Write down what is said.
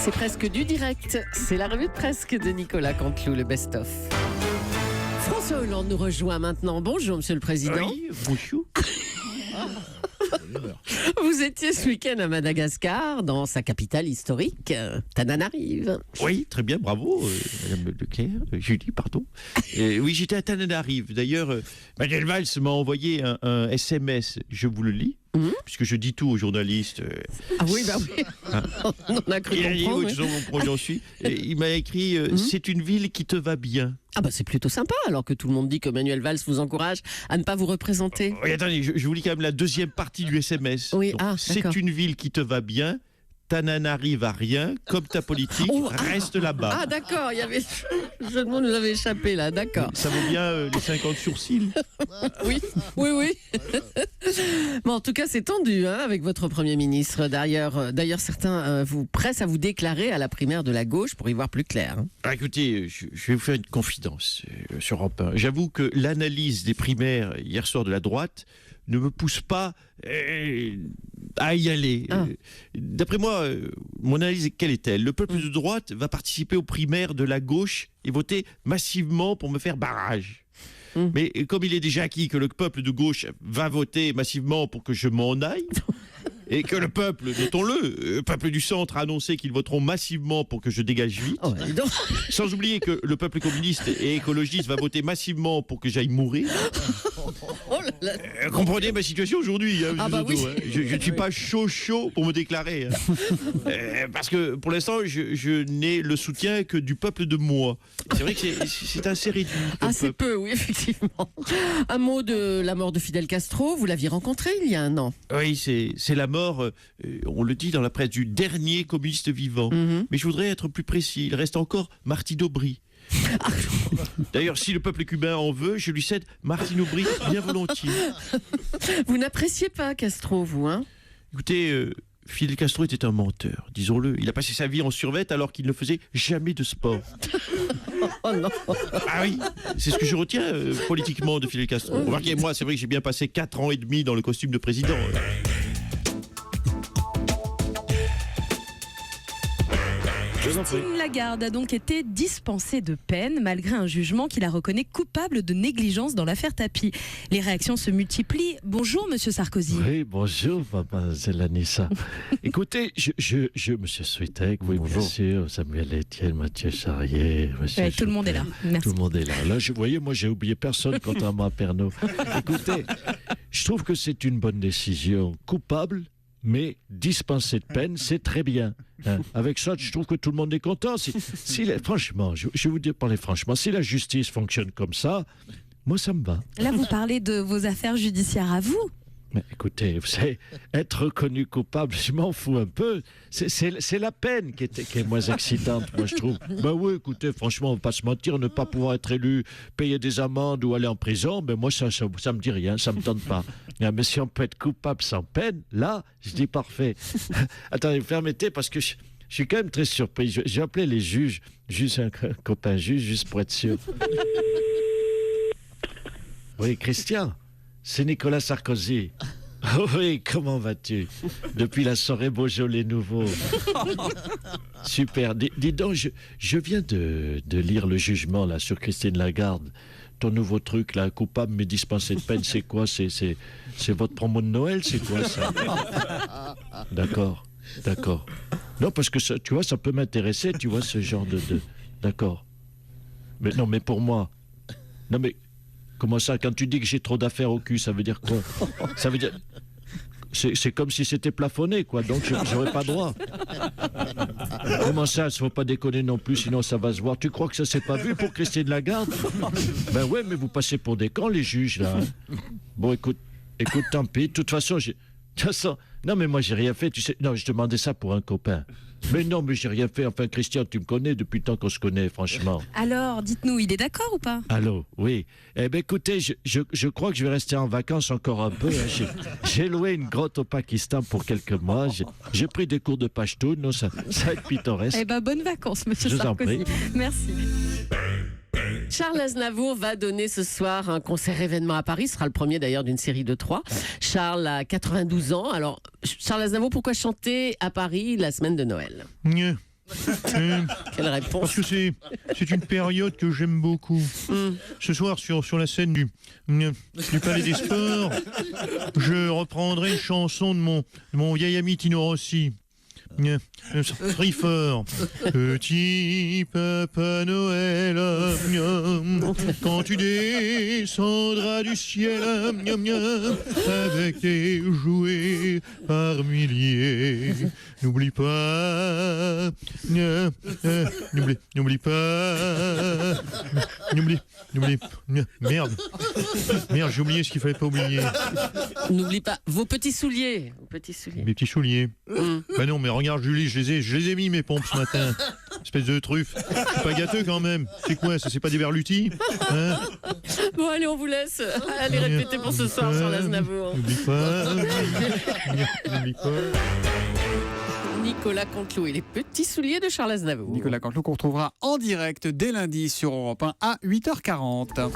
C'est presque du direct. C'est la revue de presque de Nicolas Canteloup, le best-of. François Hollande nous rejoint maintenant. Bonjour, Monsieur le Président. Oui, bonjour. Vous étiez ce week-end à Madagascar, dans sa capitale historique, Tananarive. Oui, très bien, bravo, Madame Leclerc, Julie, pardon. Oui, j'étais à Tananarive. D'ailleurs, Manuel Valls m'a envoyé un SMS, je vous le lis, puisque je dis tout aux journalistes. Ah oui, bah oui. On a cru Il a dit, comprendre. oui, j'en suis. Et il m'a écrit, c'est une ville qui te va bien. Ah bah c'est plutôt sympa, alors que tout le monde dit que Manuel Valls vous encourage à ne pas vous représenter. Oui, attendez, je vous lis quand même la deuxième partie du SMS. Oui, Donc, d'accord. c'est une ville qui te va bien. Tananarive à rien, comme ta politique, reste là-bas. Ah d'accord, il y avait... Je ne nous avait échappé là, d'accord. Ça vaut bien les 50 sourcils. Oui. Bon, en tout cas, c'est tendu avec votre Premier ministre. D'ailleurs, certains vous pressent à vous déclarer à la primaire de la gauche pour y voir plus clair. Ah, écoutez, je vais vous faire une confidence sur Europe 1. J'avoue que l'analyse des primaires hier soir de la droite ne me pousse pas à y aller. D'après moi, mon analyse, quelle est-elle? Le peuple de droite va participer aux primaires de la gauche et voter massivement pour me faire barrage. Mais comme il est déjà acquis que le peuple de gauche va voter massivement pour que je m'en aille, et que le peuple, notons-le, peuple du centre a annoncé qu'ils voteront massivement pour que je dégage vite, Dis donc. sans oublier que le peuple communiste et écologiste va voter massivement pour que j'aille mourir. Oh là là. Comprenez ma situation aujourd'hui, Ah bah oui. Je ne suis pas chaud pour me déclarer. Parce que pour l'instant, je n'ai le soutien que du peuple de moi. C'est vrai que c'est assez réduit. C'est peu, oui, effectivement. Un mot de la mort de Fidel Castro. Vous l'aviez rencontré il y a un an. Oui, c'est la mort, on le dit dans la presse, du dernier communiste vivant. Mais je voudrais être plus précis. Il reste encore Martine Aubry. D'ailleurs, si le peuple cubain en veut, je lui cède Martine Aubry bien volontiers. Vous n'appréciez pas Castro, vous, hein? Écoutez, Fidel Castro était un menteur, disons-le. Il a passé sa vie en survêt alors qu'il ne faisait jamais de sport. Oh non. Ah oui, c'est ce que je retiens politiquement de Fidel Castro. Remarquez, moi, c'est vrai que j'ai bien passé 4 ans et demi dans le costume de président. Christine Lagarde a donc été dispensée de peine malgré un jugement qui la reconnaît coupable de négligence dans l'affaire Tapie. Les réactions se multiplient. Bonjour Monsieur Sarkozy. Oui, bonjour mademoiselle Anissa. Écoutez, Monsieur Switek, oui, bien sûr, Samuel Etienne, Mathieu Charrier, Monsieur Tout le monde est là. Merci. Tout le monde est là. Là, vous voyez, moi j'ai oublié personne contrairement à Pernod. Écoutez, je trouve que c'est une bonne décision. Coupable, mais dispenser de peine, c'est très bien. Avec ça, je trouve que tout le monde est content. Franchement, je vais vous dire, parler franchement, si la justice fonctionne comme ça, moi ça me va. Là, vous parlez de vos affaires judiciaires à vous. Mais écoutez, vous savez, être reconnu coupable, je m'en fous un peu. C'est la peine qui est moins excitante, moi, je trouve. Ben oui, écoutez, franchement, on va pas se mentir, ne pas pouvoir être élu, payer des amendes ou aller en prison, ben moi, ça me dit rien, ça me tente pas. Mais si on peut être coupable sans peine, là, je dis parfait. Attendez, vous permettez, parce que je suis quand même très surpris. J'ai appelé les juges, juste un copain juge, juste pour être sûr. Oui, Christian, c'est Nicolas Sarkozy. Oh oui, comment vas-tu? Depuis la soirée Beaujolais nouveau. Super. Dis donc, je viens de lire le jugement là sur Christine Lagarde. Ton nouveau truc là, coupable mais dispensé de peine, c'est quoi? C'est votre promo de Noël? C'est quoi ça? D'accord. Non, parce que ça, tu vois, ça peut m'intéresser, tu vois, ce genre de... D'accord. Mais non, mais pour moi... Non, mais... Comment ça? Quand tu dis que j'ai trop d'affaires au cul, ça veut dire quoi? Ça veut dire... C'est comme si c'était plafonné, quoi. Donc, j'aurais pas droit. Comment ça? Il ne faut pas déconner non plus, sinon ça va se voir. Tu crois que ça s'est pas vu pour Christine Lagarde? Ben ouais, mais vous passez pour des cons, les juges, là. Hein. Bon, écoute, tant pis. De toute façon, non, mais moi, j'ai rien fait, tu sais. Non, je demandais ça pour un copain. Mais non, mais j'ai rien fait. Enfin, Christian, tu me connais depuis le temps qu'on se connaît, franchement. Alors, dites-nous, il est d'accord ou pas? Allô, oui. Eh bien, écoutez, je crois que je vais rester en vacances encore un peu. Hein. J'ai loué une grotte au Pakistan pour quelques mois. J'ai pris des cours de pachtoun. Non, ça va être pittoresque. Eh bien, bonnes vacances, Monsieur Je vous en Sarkozy. prie. Merci. Charles Aznavour va donner ce soir un concert événement à Paris. Ce sera le premier d'ailleurs d'une série de 3. Charles a 92 ans. Alors, Charles Aznavour, pourquoi chanter à Paris la semaine de Noël? Quelle Parce réponse. que c'est une période que j'aime beaucoup. Ce soir, sur la scène du Palais des Sports, je reprendrai une chanson de mon vieil ami Tino Rossi. Très fort. Petit Papa Noël, quand tu descendras du ciel avec tes jouets par milliers, n'oublie pas, n'oublie pas, merde, j'ai oublié ce qu'il fallait pas oublier. N'oublie pas vos petits souliers. Vos petits souliers. Mes petits souliers. Bah non, mais regarde Julie, je les ai mis mes pompes ce matin. Espèce de truffe. Je suis pas gâteux quand même. C'est quoi ça? C'est pas des verlutis, hein? Bon, allez, on vous laisse. Allez répéter pour ce soir sur l'Aznavour. N'oublie pas. N'oublie pas. Nicolas Canteloup et les petits souliers de Charles Aznavour. Nicolas Canteloup qu'on retrouvera en direct dès lundi sur Europe 1 à 8h40.